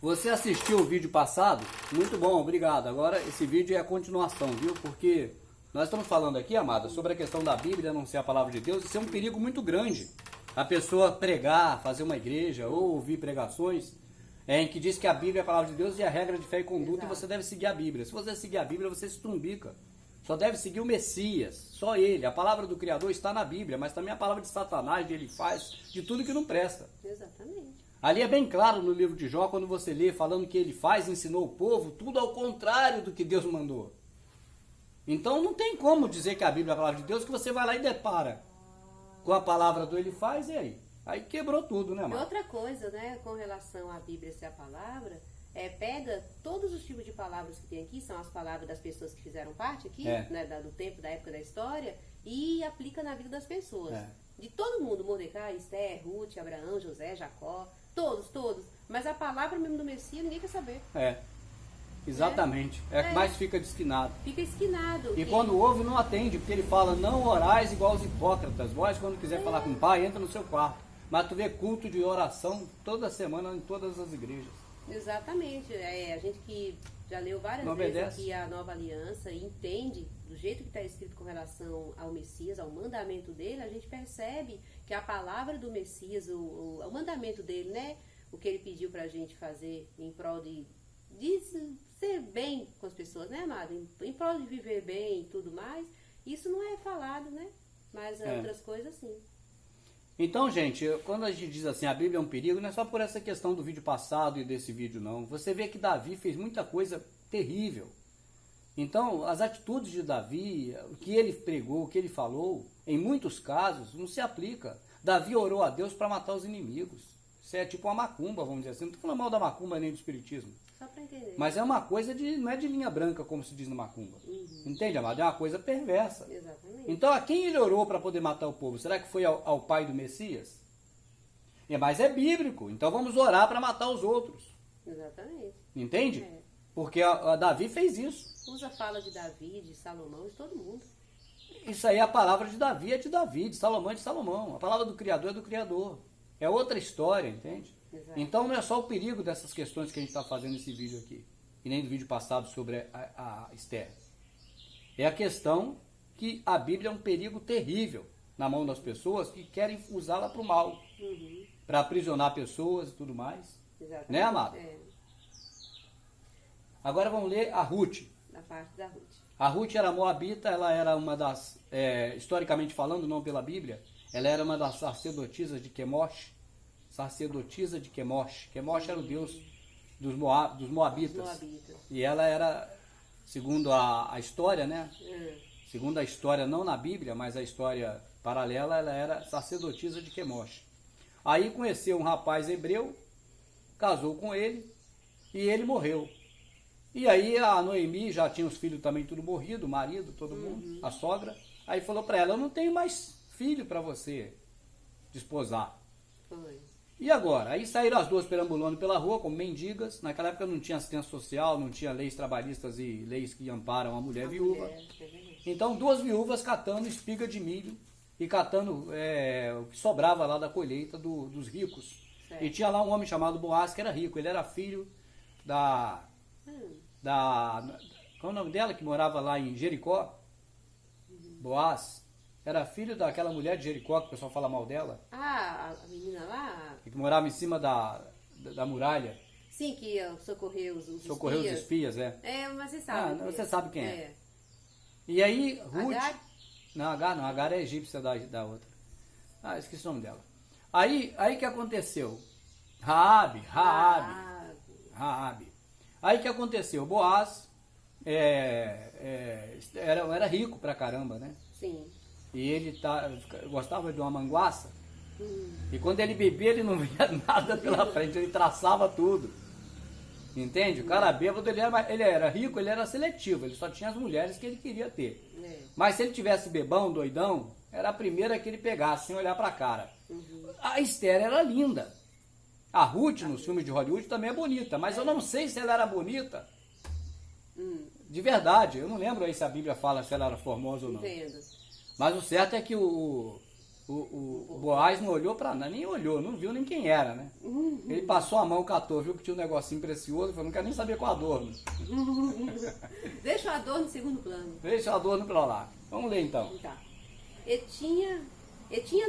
Você assistiu o vídeo passado? Muito bom, obrigado. Agora esse vídeo é a continuação, viu? Porque nós estamos falando aqui, amada, sobre a questão da Bíblia não ser a palavra de Deus. Isso é um perigo muito grande. A pessoa pregar, fazer uma igreja ou ouvir pregações em que diz que a Bíblia é a palavra de Deus e a regra de fé e conduta. Exato. E você deve seguir a Bíblia. Se você seguir a Bíblia, você se trumbica. Só deve seguir o Messias, só ele. A palavra do Criador está na Bíblia, mas também a palavra de Satanás, de ele faz, de tudo que não presta. Exatamente. Ali é bem claro no livro de Jó, quando você lê falando que ele faz, ensinou o povo, tudo ao contrário do que Deus mandou. Então não tem como dizer que a Bíblia é a palavra de Deus, que você vai lá e depara com a palavra do ele faz, e aí? Aí quebrou tudo, né, E mano? outra coisa, né, com relação à Bíblia ser a palavra, pega todos os tipos de palavras que tem aqui, são as palavras das pessoas que fizeram parte aqui, né, do tempo, da época da história, e aplica na vida das pessoas. De todo mundo, Mordecai, Esther, Ruth, Abraão, José, Jacó, todos. Mas a palavra mesmo do Messias, ninguém quer saber. Exatamente. É que mais fica desquinado. Fica esquinado. E quando ouve, não atende, porque ele fala, não orais igual os hipócritas. Vós, quando quiser falar com o pai, entra no seu quarto. Mas tu vê culto de oração toda semana em todas as igrejas. Exatamente. A gente que já leu várias vezes aqui a Nova Aliança e entende do jeito que está escrito com relação ao Messias, ao mandamento dele, a gente percebe que a palavra do Messias, o mandamento dele, né? O que ele pediu para a gente fazer em prol de ser bem com as pessoas, né, amado? Em prol de viver bem e tudo mais, isso não é falado, né? Mas outras coisas sim. Então, gente, quando a gente diz assim, a Bíblia é um perigo, não é só por essa questão do vídeo passado e desse vídeo, não. Você vê que Davi fez muita coisa terrível. Então, as atitudes de Davi, o que ele pregou, o que ele falou, em muitos casos, não se aplica. Davi orou a Deus para matar os inimigos. Isso é tipo uma macumba, vamos dizer assim. Não estou falando mal da macumba nem do espiritismo. Só para entender. Mas é uma coisa não é de linha branca, como se diz na macumba. Entende, amado? É uma coisa perversa. Exatamente. Então, a quem ele orou para poder matar o povo? Será que foi ao pai do Messias? Mas é bíblico. Então, vamos orar para matar os outros. Exatamente. Entende? Porque a Davi fez isso. Usa a fala de Davi, de Salomão, de todo mundo. Isso aí, a palavra de Davi é de Davi, de Salomão é de Salomão. A palavra do Criador é do Criador. É outra história, entende? Exato. Então não é só o perigo dessas questões que a gente está fazendo nesse vídeo aqui, e nem do vídeo passado sobre a Esther. É a questão que a Bíblia é um perigo terrível na mão das pessoas que querem usá-la para o mal, para aprisionar pessoas e tudo mais. Exatamente. Né, amado? Agora vamos ler a Ruth. Na parte da Ruth. A Ruth era moabita, ela era uma das, historicamente falando, não pela Bíblia, ela era uma das sacerdotisas de Quemosh. Sacerdotisa de Quemosh. Quemosh era o deus dos moabitas. E ela era, segundo a história, né? Segundo a história, não na Bíblia, mas a história paralela, ela era sacerdotisa de Quemosh. Aí conheceu um rapaz hebreu, casou com ele e ele morreu. E aí a Noemi já tinha os filhos também tudo morrido, o marido, todo mundo, a sogra. Aí falou para ela, eu não tenho mais filho para você desposar. Foi. E agora? Aí saíram as duas perambulando pela rua como mendigas. Naquela época não tinha assistência social, não tinha leis trabalhistas e leis que amparam a mulher viúva. Então duas viúvas catando espiga de milho e catando o que sobrava lá da colheita dos ricos. Certo. E tinha lá um homem chamado Boaz que era rico. Ele era filho qual é o nome dela que morava lá em Jericó? Boaz. Era filho daquela mulher de Jericó, que o pessoal fala mal dela. Ah, a menina lá? Que morava em cima da muralha. Sim, que socorreu os socorreu espias. Os espias, mas você sabe. Você sabe quem é. E aí, Ruth... Agar? Não, Agar não. Agar é egípcia da outra. Esqueci o nome dela. Aí que aconteceu? Raabe. Aí que aconteceu? Boaz era rico pra caramba, né? Sim. E ele gostava de uma manguaça. E quando ele bebia, ele não via nada pela frente, ele traçava tudo. Entende? O cara bêbado, ele era rico, ele era seletivo, ele só tinha as mulheres que ele queria ter. Mas se ele tivesse bebão, doidão, era a primeira que ele pegasse, sem olhar pra cara. A Esther era linda. A Ruth, nos filmes de Hollywood, também é bonita, mas eu não sei se ela era bonita. De verdade, eu não lembro aí se a Bíblia fala se ela era formosa ou não. Entendo. Mas o certo é que o O Boaz não olhou pra nada, nem olhou, não viu nem quem era, né? Ele passou a mão, catou, viu que tinha um negocinho precioso, falou, não quero nem saber qual adorno. Deixa o adorno no segundo plano. Deixa o adorno pra lá. Vamos ler então. Tá. E tinha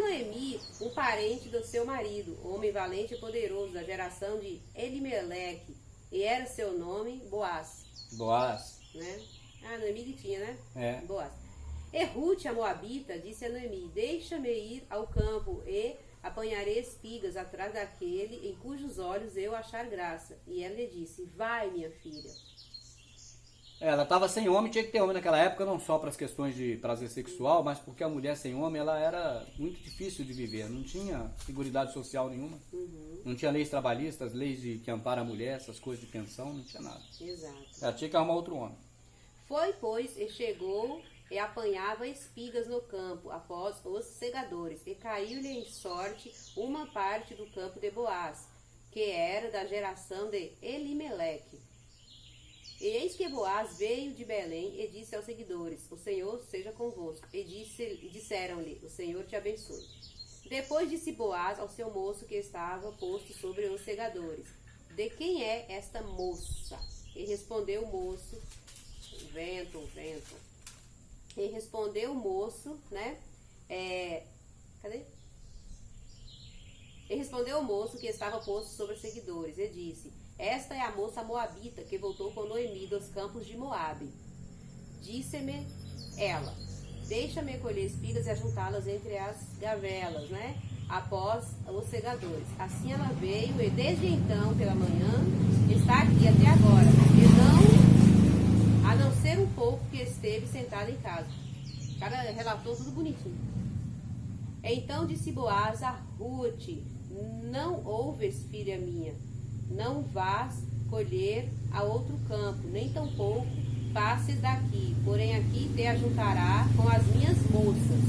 Noemi um parente do seu marido, homem valente e poderoso, da geração de Elimeleque, e era seu nome Boaz. Boaz. Né? Ah, Noemi que tinha, né? É. Boaz. E Ruth, a Moabita, disse a Noemi, deixa-me ir ao campo e apanharei espigas atrás daquele em cujos olhos eu achar graça. E ela lhe disse, vai, minha filha. Ela estava sem homem, tinha que ter homem naquela época, não só para as questões de prazer sexual, mas porque a mulher sem homem ela era muito difícil de viver, não tinha seguridade social nenhuma, não tinha leis trabalhistas, leis que amparam a mulher, essas coisas de pensão, não tinha nada. Exato. Ela tinha que arrumar outro homem. Foi, pois, e chegou e apanhava espigas no campo, após os segadores, e caiu-lhe em sorte uma parte do campo de Boaz, que era da geração de Elimeleque. E eis que Boaz veio de Belém e disse aos seguidores, o Senhor seja convosco. E disseram-lhe, o Senhor te abençoe. Depois disse Boaz ao seu moço que estava posto sobre os segadores, de quem é esta moça? E respondeu o moço, vento. E respondeu o moço, né? Cadê? E respondeu o moço que estava posto sobre os seguidores, e disse, esta é a moça moabita que voltou com Noemi dos campos de Moabe. Disse-me ela, deixa-me colher espigas e ajuntá-las entre as gavelas, né? Após os segadores. Assim ela veio e desde então, pela manhã, está aqui até agora. E a não ser um pouco que esteve sentada em casa. O cara relatou tudo bonitinho. Então disse Boaz a Ruth, não ouves, filha minha, não vás colher a outro campo, nem tampouco passes daqui, porém aqui te ajuntará com as minhas moças.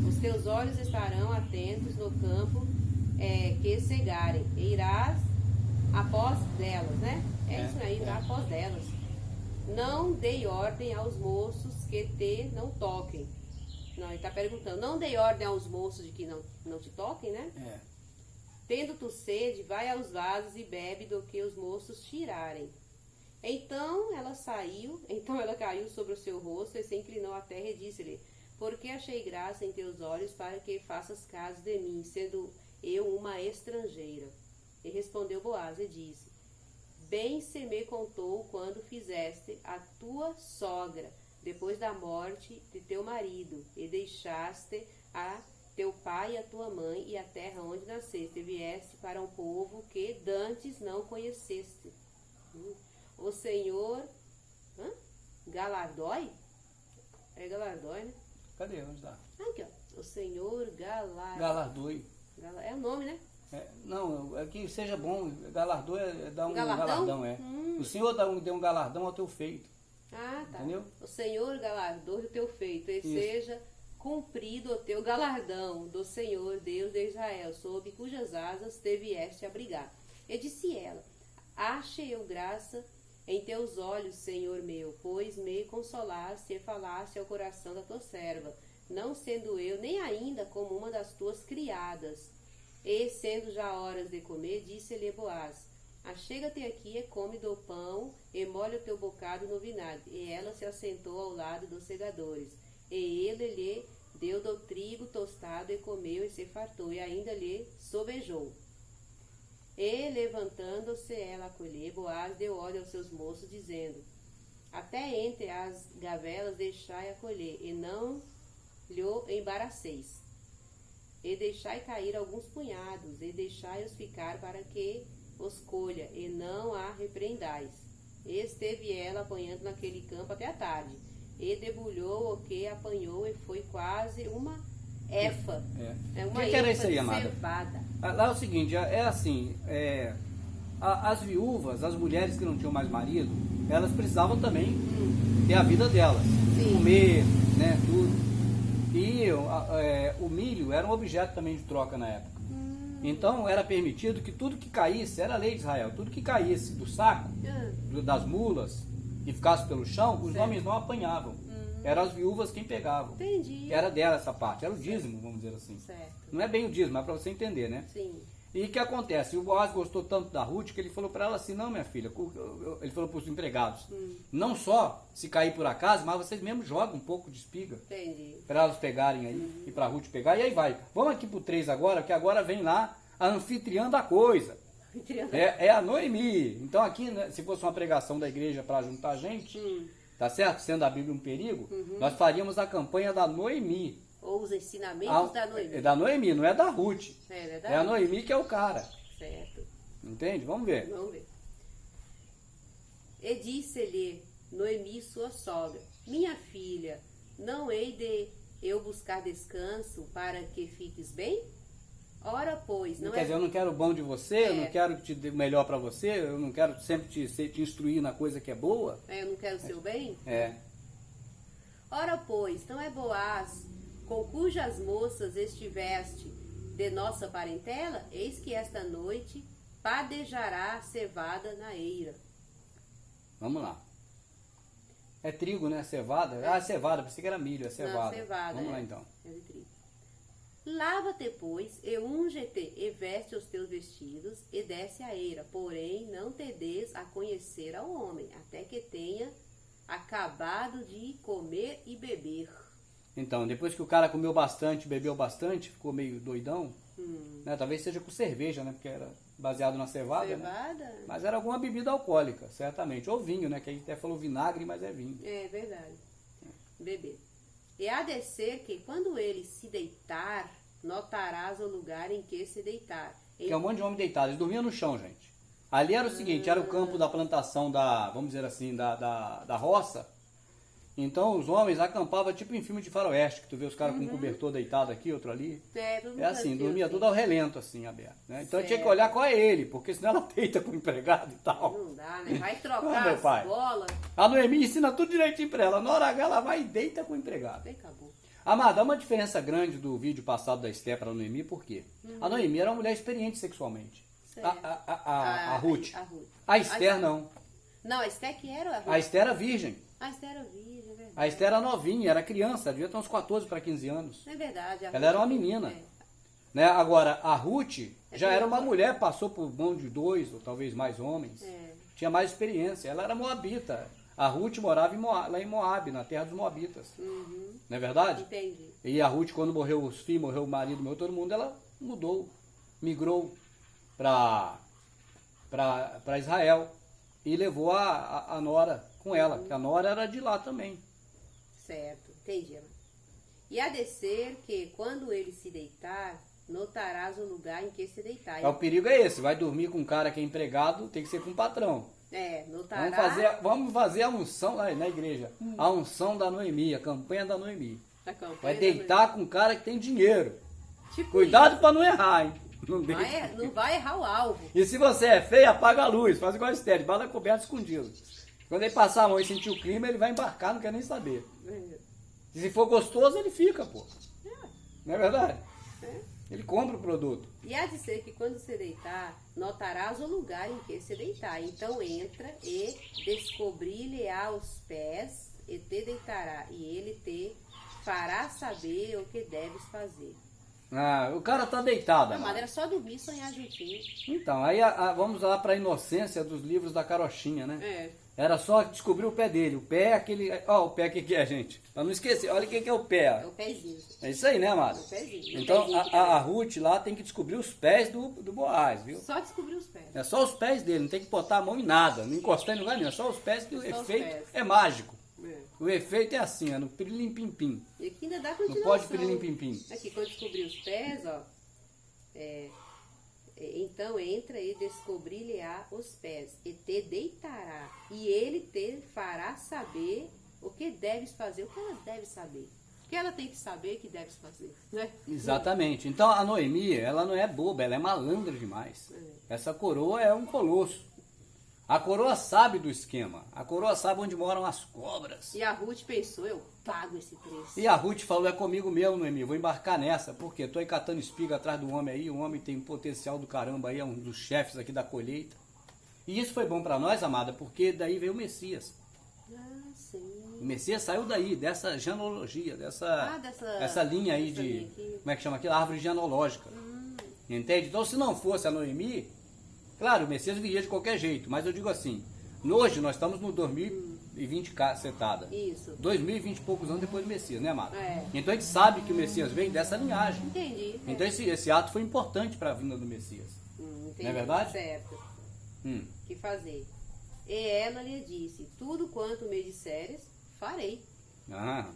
Os teus olhos estarão atentos no campo que cegarem, e irás após delas, né? Isso aí, irá após delas. Não dei ordem aos moços que te não toquem. Não, ele está perguntando, não dei ordem aos moços de que não te toquem, né? Tendo tu sede, vai aos vasos e bebe do que os moços tirarem. Então ela caiu sobre o seu rosto e se inclinou à terra e disse-lhe, porque achei graça em teus olhos para que faças caso de mim, sendo eu uma estrangeira. E respondeu Boaz e disse, bem se me contou quando fizeste a tua sogra, depois da morte de teu marido, e deixaste a teu pai e a tua mãe e a terra onde nasceste, e vieste para um povo que dantes não conheceste. O Senhor galardói? É galardói, né? Cadê? Onde está? Aqui, ó. O Senhor galardoe. É o nome, né? Não, é que seja bom. Galardoe é dar um Galardão? galardão, O Senhor deu um galardão ao teu feito. Ah, tá. Entendeu? O Senhor galardoe o teu feito, e seja cumprido o teu galardão do Senhor, Deus de Israel, sob cujas asas te vieste abrigar. E disse ela, achei eu graça em teus olhos, Senhor meu, pois me consolaste e falaste ao coração da tua serva, não sendo eu nem ainda como uma das tuas criadas. E sendo já horas de comer, disse-lhe Boaz, achega-te aqui e come do pão e molha o teu bocado no vinagre. E ela se assentou ao lado dos segadores. E ele lhe deu do trigo tostado e comeu e se fartou, e ainda lhe sobejou. E levantando-se ela a colher, Boaz deu ordem aos seus moços, dizendo, até entre as gavelas deixai a colher, e não lhe embaraceis. E deixai cair alguns punhados, e deixai-os ficar para que os colha, e não a repreendais. E esteve ela apanhando naquele campo até a tarde, e debulhou o que apanhou, e foi quase uma efa. O que era isso aí, amada? Lá é o seguinte, as viúvas, as mulheres que não tinham mais marido, elas precisavam também ter a vida delas. Sim. Comer, né, tudo. E o milho era um objeto também de troca na época. Então era permitido que tudo que caísse, era a lei de Israel, tudo que caísse do saco, das mulas, e ficasse pelo chão, os homens não apanhavam. Eram as viúvas quem pegavam. Entendi. Era dela essa parte, era o dízimo, vamos dizer assim. Certo. Não é bem o dízimo, mas para você entender, né? Sim. E o que acontece? O Boaz gostou tanto da Ruth que ele falou para ela assim, não, minha filha, ele falou para os empregados, não só se cair por acaso, mas vocês mesmo jogam um pouco de espiga. Entendi. Para elas pegarem aí, e para a Ruth pegar, e aí vai. Vamos aqui pro 3 agora, que agora vem lá a anfitriã da coisa. É a Noemi. Então aqui, né, se fosse uma pregação da igreja para juntar gente, tá certo? Sendo a Bíblia um perigo, nós faríamos a campanha da Noemi. Ou os ensinamentos da Noemi. É da Noemi, não é da Ruth. É a Noemi que é o cara. Certo. Entende? Vamos ver. Vamos ver. E disse-lhe Noemi, sua sogra, minha filha, não hei de eu buscar descanso para que fiques bem? Ora, pois, não Quer dizer, eu não quero o bom de você, eu não quero te dar o melhor para você, eu não quero sempre te instruir na coisa que é boa. Eu não quero o seu bem? É. Ora, pois, não é Boaz, com cujas moças estiveste de nossa parentela? Eis que esta noite padejará cevada na eira. Vamos lá. É trigo, né? Cevada? Ah, cevada, pensei que era milho, é cevada. Não, cevada. Vamos lá então. É de trigo. Lava-te, pois, e unge-te, e veste os teus vestidos, e desce a eira. Porém, não te des a conhecer ao homem, até que tenha acabado de comer e beber. Então, depois que o cara comeu bastante, bebeu bastante, ficou meio doidão, né? Talvez seja com cerveja, né? Porque era baseado na cevada, Cevada? né? Mas era alguma bebida alcoólica, certamente. Ou vinho, né? Que a gente até falou vinagre, mas é vinho. É verdade. Beber. E há de ser que quando ele se deitar, notarás o lugar em que se deitar. Que é um monte de homem deitado. Eles dormiam no chão, gente. Ali era o seguinte, era o campo da plantação da, vamos dizer assim, da roça. Então os homens acampavam tipo em filme de faroeste, que tu vê os caras com um cobertor deitado aqui, outro ali. É assim, dormia tudo ao relento, assim, aberto. Né? Então tinha que olhar qual é ele, porque senão ela deita com o empregado e tal. Não dá, né? Vai trocar meu pai. as bolas. A Noemi ensina tudo direitinho pra ela. Na hora H ela vai e deita com o empregado. Acabou. Amada, há uma diferença grande do vídeo passado da Esther para a Noemi, por quê? A Noemi era uma mulher experiente sexualmente. A Ruth. A Esther não. Não, a Esther que era a Ruth. A Esther era virgem. A Esther era virgem, é verdade. A Esther era novinha, era criança, devia ter uns 14 para 15 anos. É verdade. Ela era uma menina. Né? Agora, a Ruth já era uma mulher, passou por mão de 2 ou talvez mais homens. Tinha mais experiência. Ela era moabita. A Ruth morava lá em Moab, na terra dos moabitas. Não é verdade? Entendi. E a Ruth, quando morreu os filhos, morreu o marido, morreu todo mundo, ela migrou para Israel e levou a nora com ela, que a nora era de lá também. Certo, entendi. E há de ser que quando ele se deitar, notarás o lugar em que se deitar. O perigo é esse, vai dormir com um cara que é empregado, tem que ser com o patrão. Notará. Vamos fazer a unção lá na igreja, a unção da Noemi, a campanha da Noemi. Vai deitar com um cara que tem dinheiro. Tipo cuidado para não errar, hein? Não vai errar o alvo. E se você é feio, apaga a luz, faz igual a Esther, bala coberta escondido. Quando ele passar a mão e sentir o clima, ele vai embarcar, não quer nem saber. E se for gostoso, ele fica, pô. Não é verdade? Ele compra o produto. E há de ser que quando se deitar, notarás o lugar em que se deitar. Então entra e descobrir-lhe-á os pés e te deitará. E ele te fará saber o que deves fazer. O cara tá deitado. Não, mas era só dormir e sonhar juntinho. Então, aí vamos lá para a inocência dos livros da carochinha, né? Era só descobrir o pé dele. O pé é aquele... Ó, o pé que é, gente? Pra não esquecer, olha o que é o pé. É o pezinho. É isso aí, né, amado? É o pezinho. Então, a Ruth lá tem que descobrir os pés do Boaz, viu? Só descobrir os pés. É só os pés dele, não tem que botar a mão em nada, não encostar em lugar nenhum. É só os pés que o efeito é mágico. O efeito é assim, é no pirilim-pim-pim. E aqui ainda dá continuação. Não pode pirilim-pim-pim. Aqui, quando descobrir os pés, ó. Então entra e descobrir-lhe-á os pés, e te deitará, e ele te fará saber o que deves fazer, o que ela deve saber. O que ela tem que saber que deves fazer, né? Exatamente. Então a Noemi, ela não é boba, ela é malandra demais. Essa coroa é um colosso. A coroa sabe do esquema. A coroa sabe onde moram as cobras. E a Ruth pensou, eu pago esse preço. E a Ruth falou, é comigo mesmo, Noemi, vou embarcar nessa. Porque tô aí catando espiga atrás do homem aí. O homem tem um potencial do caramba aí, é um dos chefes aqui da colheita. E isso foi bom para nós, amada, porque daí veio o Messias. Sim. O Messias saiu daí, dessa genealogia, dessa linha aí de, como é que chama aquilo? Árvore genealógica. Entende? Então, se não fosse a Noemi, claro, o Messias viria de qualquer jeito, mas eu digo assim, hoje nós estamos no 2020 cacetada. Isso. 2020 e poucos anos depois do Messias, né, amado? É. Então a gente sabe que o Messias vem dessa linhagem. Entendi. Então esse ato foi importante para a vinda do Messias. Entendi. Não é verdade? Certo. Que fazer? E ela lhe disse, tudo quanto me disseres, farei. Ah.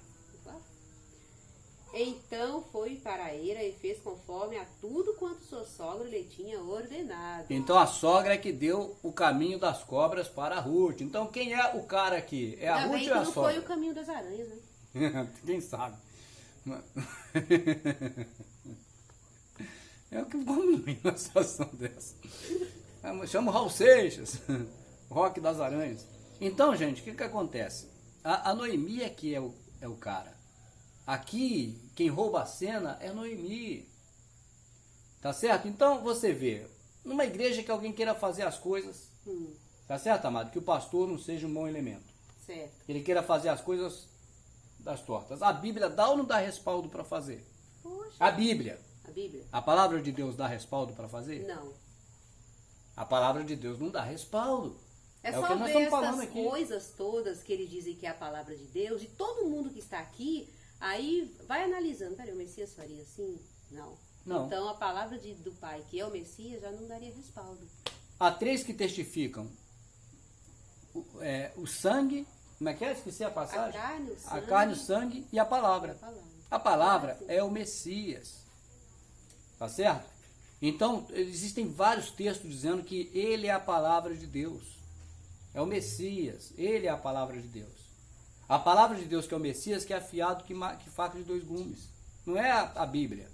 Então foi para a eira e fez conforme a tudo quanto sua sogra lhe tinha ordenado. Então a sogra é que deu o caminho das cobras para a Ruth. Então quem é o cara aqui? É a Ruth ou é a não sogra? foi o caminho das aranhas, né? Quem sabe? É o que vamos ir numa situação dessa. Chama o Raul Seixas, o Rock das Aranhas. Então, gente, o que acontece? A Noemi é que é o cara. Aqui, quem rouba a cena é Noemi. Tá certo? Então, você vê, numa igreja que alguém queira fazer as coisas, tá certo, amado? Que o pastor não seja um bom elemento. Certo. Ele queira fazer as coisas das tortas. A Bíblia dá ou não dá respaldo para fazer? Poxa. A Bíblia. A Bíblia? A palavra de Deus dá respaldo para fazer? Não. A palavra de Deus não dá respaldo. É o só que nós ver estamos falando essas aqui. coisas todas que eles dizem que é a palavra de Deus, e todo mundo que está aqui, aí vai analisando, peraí, o Messias faria assim? Não. Não. Então a palavra do Pai, que é o Messias, já não daria respaldo. Há três que testificam. O sangue, como é que é? Esqueci a passagem. A carne, o sangue e a palavra. A palavra é o Messias. Tá certo? Então, existem vários textos dizendo que ele é a palavra de Deus. É o Messias. Ele é a palavra de Deus. A palavra de Deus que é o Messias, que é afiado que faca de dois gumes. Não é a Bíblia.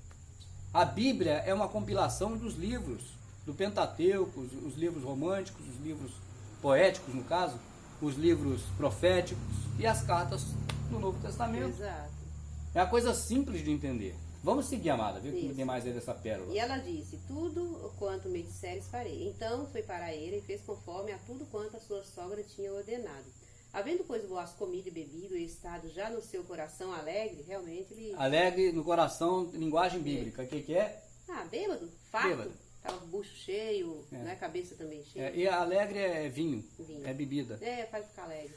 A Bíblia é uma compilação dos livros do Pentateuco, os livros românticos, os livros poéticos, no caso, os livros proféticos e as cartas do Novo Testamento. Exato. É uma coisa simples de entender. Vamos seguir, amada, ver o que tem mais aí dessa pérola. E ela disse, tudo quanto me disseres farei. Então foi para ele e fez conforme a tudo quanto a sua sogra tinha ordenado. Havendo, pois, Boaz comido e bebido e estado já no seu coração alegre, realmente ele... Alegre no coração, linguagem bíblica. O que é? Bêbado, farto. Bêbado. Tava com o bucho cheio, né, cabeça também cheia. E alegre é vinho, é bebida. Faz ficar alegre.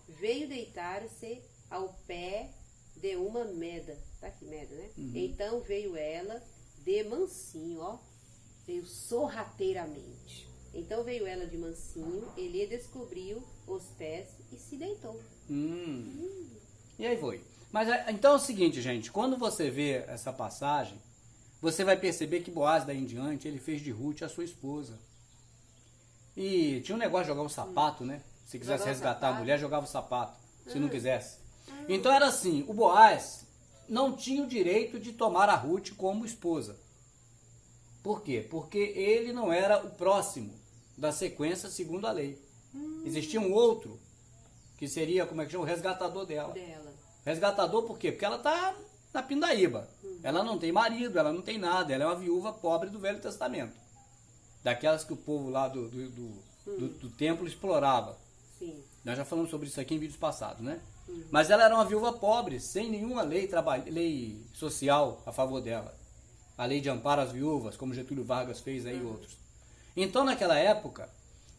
Veio deitar-se ao pé de uma meda. Tá aqui, meda, né? Então veio ela de mansinho, ó. Veio sorrateiramente. Então veio ela de mansinho, ele descobriu os pés e se deitou. E aí foi. Mas então é o seguinte, gente. Quando você vê essa passagem, você vai perceber que Boaz, daí em diante, ele fez de Ruth a sua esposa. E tinha um negócio de jogar o sapato, né? Se quisesse resgatar a mulher, jogava o sapato. Se não quisesse. Então era assim, o Boaz não tinha o direito de tomar a Ruth como esposa. Por quê? Porque ele não era o próximo da sequência segundo a lei. Existia um outro, que seria, como é que chama? O resgatador dela. Resgatador por quê? Porque ela está na pindaíba. Ela não tem marido, ela não tem nada. Ela é uma viúva pobre do Velho Testamento. Daquelas que o povo lá do templo explorava. Sim. Nós já falamos sobre isso aqui em vídeos passados, né? Mas ela era uma viúva pobre, sem nenhuma lei social a favor dela. A lei de amparo às viúvas, como Getúlio Vargas fez aí e outros. Então, naquela época,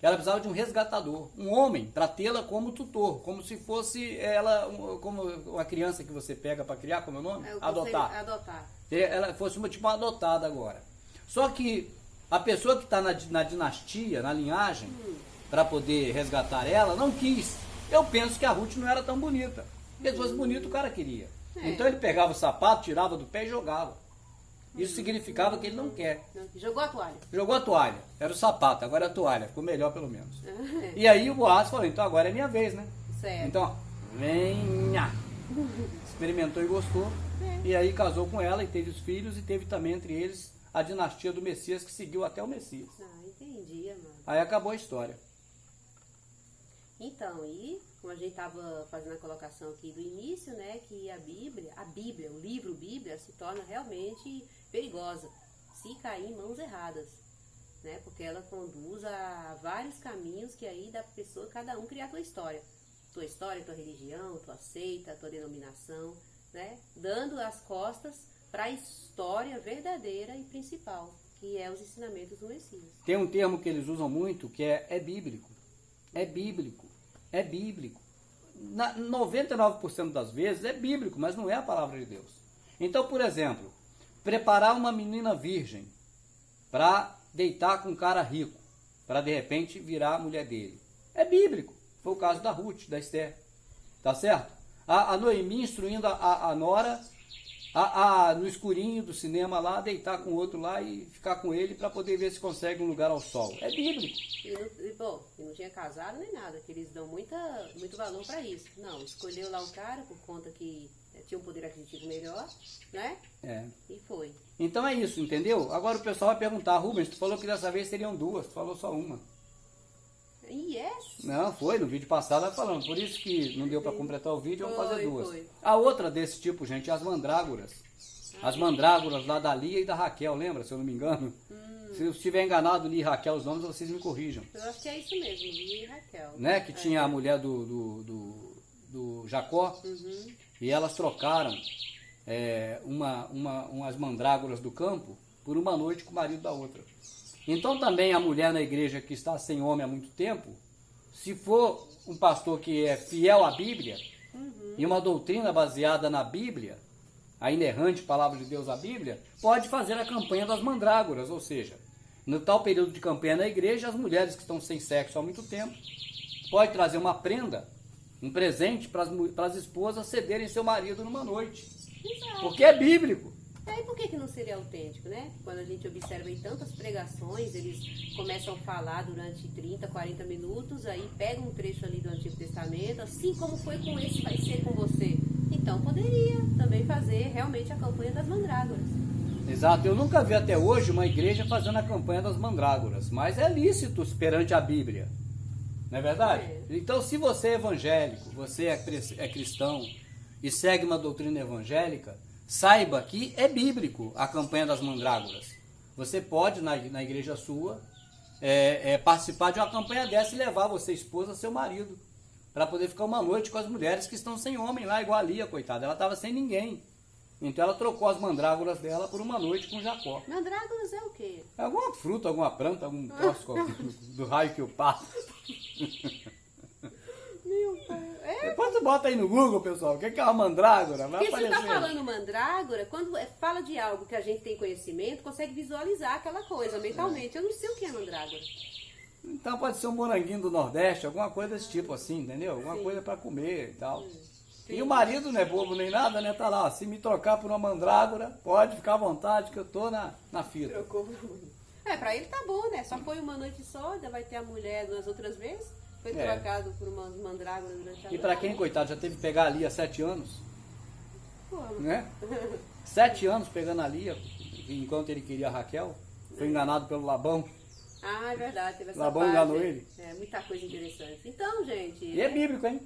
ela precisava de um resgatador, um homem, para tê-la como tutor, como se fosse ela, como uma criança que você pega para criar, como é o nome? Adotar. Ela fosse uma adotada agora. Só que a pessoa que está na dinastia, na linhagem, para poder resgatar ela, não quis. Eu penso que a Ruth não era tão bonita. Porque se fosse bonito, o cara queria. Então ele pegava o sapato, tirava do pé e jogava. Isso significava que ele não quer. Jogou a toalha. Jogou a toalha. Era o sapato, agora é a toalha. Ficou melhor pelo menos. E aí o Boaz falou, então agora é minha vez, né? Certo. Então, venha. Experimentou e gostou. E aí casou com ela e teve os filhos e teve também entre eles a dinastia do Messias que seguiu até o Messias. Entendi, amado. Aí acabou a história. Então, e como a gente estava fazendo a colocação aqui do início, né, que a Bíblia, o livro Bíblia, se torna realmente perigosa se cair em mãos erradas, né, porque ela conduz a vários caminhos que aí da pessoa, cada um criar a sua história. tua história, tua religião, tua seita, tua denominação, né? Dando as costas para a história verdadeira e principal, que é os ensinamentos do Messias. Tem um termo que eles usam muito que é bíblico. É bíblico. É bíblico. 99% das vezes é bíblico, mas não é a palavra de Deus. Então, por exemplo, preparar uma menina virgem para deitar com um cara rico, para de repente virar a mulher dele. É bíblico. Foi o caso da Ruth, da Esther. Tá certo? A Noemi instruindo a Nora no escurinho do cinema lá, deitar com o outro lá e ficar com ele para poder ver se consegue um lugar ao sol. É bíblico. E não tinha casado nem nada, que eles dão muito valor para isso. Não, escolheu lá o cara por conta que tinha um poder aquisitivo melhor, né? É. E foi. Então é isso, entendeu? Agora o pessoal vai perguntar, Rubens, tu falou que dessa vez seriam duas, tu falou só uma. Yes. Não, foi, no vídeo passado ela falando, por isso que não deu para completar o vídeo, vamos fazer duas. Foi. A outra desse tipo, gente, é as mandrágoras. As mandrágoras lá da Lia e da Raquel, lembra, se eu não me engano? Se eu estiver enganado, Lia e Raquel, os nomes, vocês me corrijam. Eu acho que é isso mesmo, Lia e Raquel. Né? Que tinha a mulher do Jacó, e elas trocaram umas mandrágoras do campo por uma noite com o marido da outra. Então também a mulher na igreja que está sem homem há muito tempo, se for um pastor que é fiel à Bíblia, e uma doutrina baseada na Bíblia, a inerrante palavra de Deus, a Bíblia, pode fazer a campanha das mandrágoras, ou seja, no tal período de campanha na igreja, as mulheres que estão sem sexo há muito tempo, pode trazer uma prenda, um presente para as esposas cederem seu marido numa noite. Exato. Porque é bíblico. E por que não seria autêntico, né? Quando a gente observa em tantas pregações, eles começam a falar durante 30, 40 minutos, aí pega um trecho ali do Antigo Testamento, assim como foi com esse, vai ser com você. Então poderia também fazer realmente a campanha das mandrágoras. Exato, eu nunca vi até hoje uma igreja fazendo a campanha das mandrágoras, mas é lícito perante a Bíblia, não é verdade? É. Então se você é evangélico, você é cristão e segue uma doutrina evangélica, saiba que é bíblico a campanha das mandrágoras. Você pode, na igreja sua, participar de uma campanha dessa e levar você, esposa, seu marido, para poder ficar uma noite com as mulheres que estão sem homem lá, igual a Lia, coitada. Ela estava sem ninguém. Então ela trocou as mandrágoras dela por uma noite com Jacó. Mandrágoras é o quê? É alguma fruta, alguma planta, algum troço do raio que eu passo. Meu pai. Depois tu bota aí no Google, pessoal, o que é uma mandrágora? Vai Porque se aparecer. tá falando mandrágora, quando fala de algo que a gente tem conhecimento, consegue visualizar aquela coisa mentalmente. Eu não sei o que é mandrágora. Então pode ser um moranguinho do Nordeste, alguma coisa desse tipo assim, entendeu? Alguma coisa para comer e tal. E o marido não é bobo nem nada, né? Tá lá, ó, se me trocar por uma mandrágora, pode ficar à vontade que eu tô na fita. Trocou. Pra ele tá bom, né? Só foi uma noite só, ainda vai ter a mulher nas outras vezes. Foi trocado por umas mandrágoras durante a noite. E pra quem, coitado, já teve que pegar a Lia há 7 anos, Como? né? 7 anos pegando a Lia, enquanto ele queria a Raquel, foi enganado pelo Labão. Ah, é verdade, teve essa Labão parte. enganou ele. Muita coisa interessante. Então, gente... E é bíblico, hein?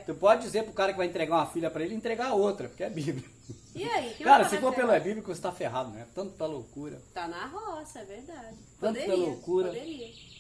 Tu pode dizer pro cara que vai entregar uma filha pra ele, entregar a outra, porque é bíblico. E aí? Cara, se for pelo bíblico, você tá ferrado, né? Tanto pra loucura. Tá na roça, é verdade. Tanto pela loucura. Poderia.